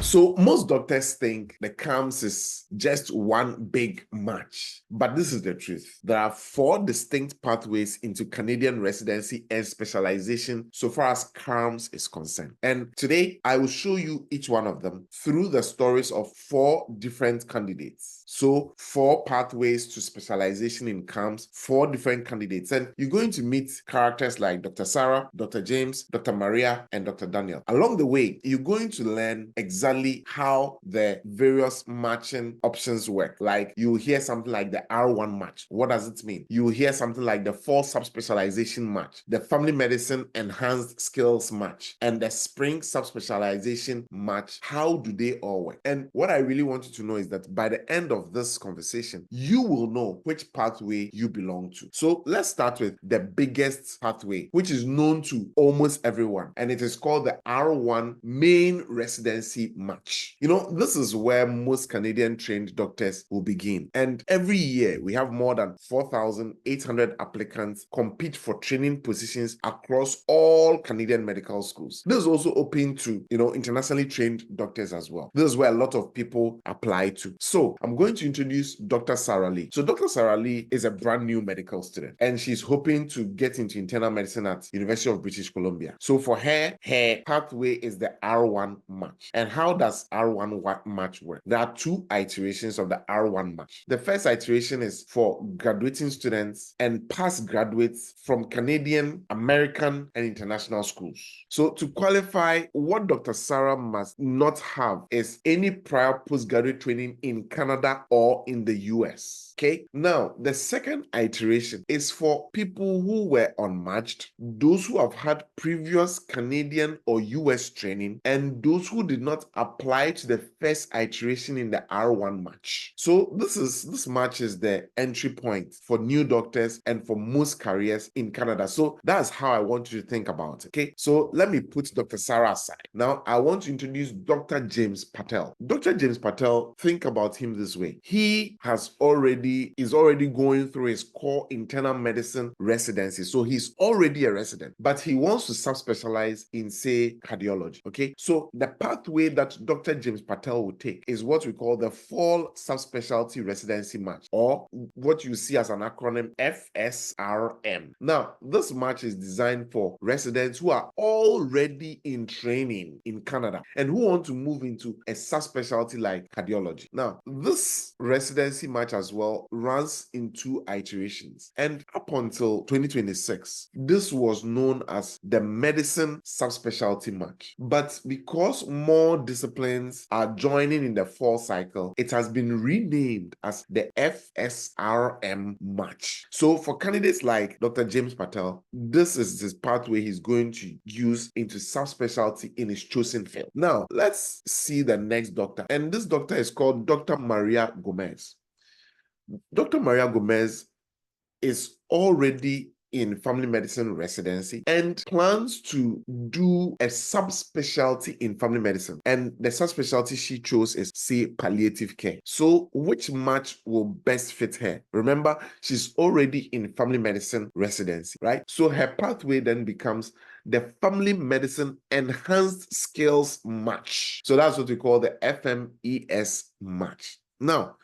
So most doctors think the CaRMS is just one big match, but this is the truth. There are 4 distinct pathways into Canadian residency and specialization so far as CaRMS is concerned. And today I will show you each one of them through the stories of 4 different candidates. So 4 pathways to specialization in CaRMS, 4 different candidates. And you're going to meet characters like Dr. Sarah, Dr. James, Dr. Maria, and Dr. Daniel. Along the way, you're going to learn exactly how the various matching options work. Like you hear something like the R1 match. What does it mean? You hear something like the 4 subspecialization match, the family medicine enhanced skills match, and the spring subspecialization match. How do they all work? And what I really want you to know is that by the end of this conversation, you will know which pathway you belong to. So let's start with the biggest pathway, which is known to almost everyone, and it is called the R1 main residency match. You know, this is where most Canadian trained doctors will begin. And every year we have more than 4,800 applicants compete for training positions across all Canadian medical schools. This is also open to, internationally trained doctors as well. This is where a lot of people apply to. So I'm going to introduce Dr. Sarah Lee. So Dr. Sarah Lee is a brand new medical student, and she's hoping to get into internal medicine at University of British Columbia. So for her pathway is the R1 match. And how does R1 match work? There are 2 iterations of the R1 match. The first iteration is for graduating students and past graduates from Canadian, American, and international schools. So to qualify, what Dr. Sarah must not have is any prior postgraduate training in Canada or in the US. Okay, now the second iteration is for people who were unmatched, those who have had previous Canadian or US training, and those who did not apply to the first iteration in the R1 match. So this match is the entry point for new doctors and for most careers in Canada. So that's how I want you to think about it. Okay, so let me put Dr. Sarah aside. Now I want to introduce Dr. James Patel. Dr. James Patel, think about him this way. He is already going through his core internal medicine residency. So he's already a resident, but he wants to subspecialize in, say, cardiology. Okay, so the pathway that Dr. James Patel will take is what we call the fall subspecialty residency match, or what you see as an acronym FSRM. Now, this match is designed for residents who are already in training in Canada and who want to move into a subspecialty like cardiology. Now, this residency match as well runs in 2 iterations, and up until 2026, this was known as the medicine subspecialty match. But because more disciplines are joining in the fall cycle, it has been renamed as the FSRM match. So for candidates like Dr. James Patel, this is this pathway he's going to use into subspecialty in his chosen field. Now, let's see the next doctor, and this doctor is called Dr. Maria Gomez. Dr. Maria Gomez is already in family medicine residency and plans to do a subspecialty in family medicine. And the subspecialty she chose is, say, palliative care. So which match will best fit her? Remember, she's already in family medicine residency, right? So her pathway then becomes the family medicine enhanced skills match. So that's what we call the FMES match. Now,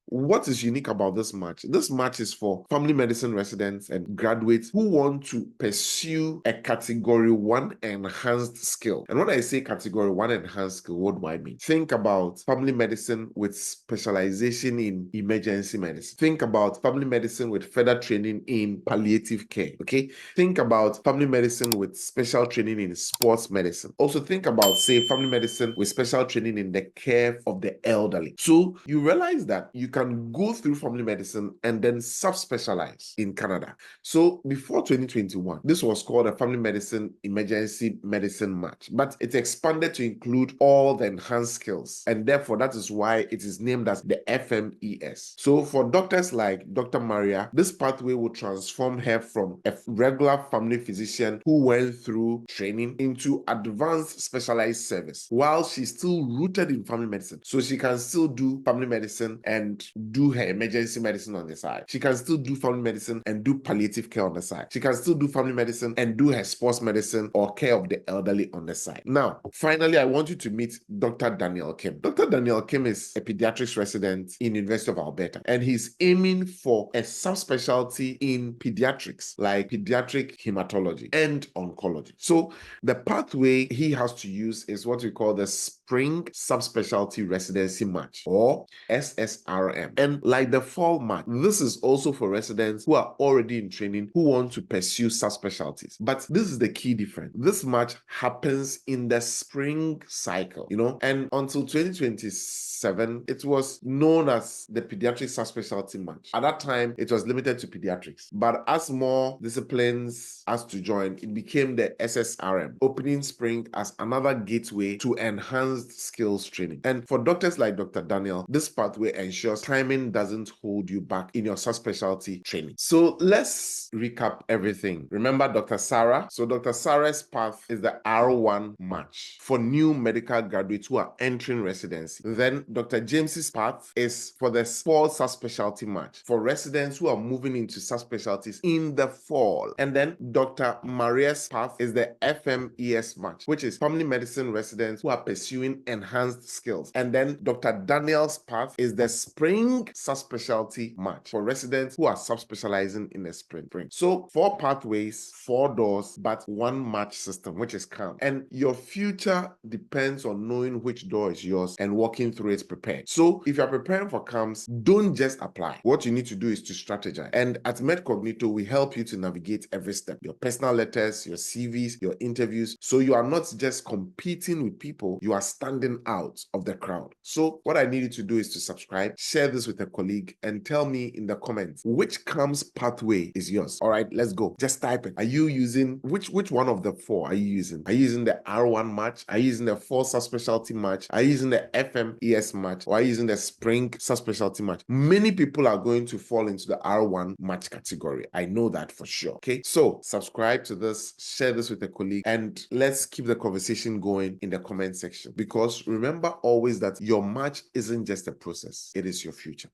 what is unique about this match? This match is for family medicine residents and graduates who want to pursue a category 1 enhanced skill. And when I say category 1 enhanced skill, what do I mean? Think about family medicine with specialization in emergency medicine. Think about family medicine with further training in palliative care. Okay? Think about family medicine with special training in sports medicine. Also think about, say, family medicine with special training in the care of the elderly. So you realize that you can go through family medicine and then subspecialize in Canada. So before 2021, this was called a family medicine emergency medicine match, but it expanded to include all the enhanced skills, and therefore that is why it is named as the FMES. So for doctors like Dr. Maria, this pathway will transform her from a regular family physician who went through training into advanced specialized service while she's still rooted in family medicine. So she can still do family medicine and do her emergency medicine on the side. She can still do family medicine and do palliative care on the side. She can still do family medicine and do her sports medicine or care of the elderly on the side. Now, finally, I want you to meet Dr. Daniel Kim. Dr. Daniel Kim is a pediatrics resident in University of Alberta, and he's aiming for a subspecialty in pediatrics, like pediatric hematology and oncology. So the pathway he has to use is what we call the Spring Subspecialty Residency Match, or SSRM. And like the fall match, this is also for residents who are already in training who want to pursue subspecialties. But this is the key difference. This match happens in the spring cycle, and until 2027, it was known as the pediatric subspecialty match. At that time, it was limited to pediatrics. But as more disciplines asked to join, it became the SSRM, opening spring as another gateway to enhanced skills training. And for doctors like Dr. Daniel, this pathway ensures timing doesn't hold you back in your subspecialty training. So let's recap everything. Remember Dr. Sarah? So Dr. Sarah's path is the R1 match for new medical graduates who are entering residency. Then Dr. James's path is for the fall subspecialty match for residents who are moving into subspecialties in the fall. And then Dr. Maria's path is the FMES match, which is family medicine residents who are pursuing enhanced skills. And then Dr. Daniel's path is the spring subspecialty match for residents who are subspecializing in the spring. So 4 pathways, 4 doors, but 1 match system, which is CaRMS. And your future depends on knowing which door is yours and walking through it prepared. So if you're preparing for CaRMS, don't just apply. What you need to do is to strategize. And at MedCognito, we help you to navigate every step. Your personal letters, your CVs, your interviews. So you are not just competing with people, you are standing out of the crowd. So what I need you to do is to subscribe, share this with a colleague, and tell me in the comments which CaRMS pathway is yours. All right, let's go. Just type it. Are you using which one of the 4 are you using? Are you using the R1 match? Are you using the fall subspecialty match? Are you using the FMES match? Or are you using the spring subspecialty match? Many people are going to fall into the R1 match category. I know that for sure. Okay, so subscribe to this, share this with a colleague, and let's keep the conversation going in the comment section. Because remember always that your match isn't just a process, it is your future.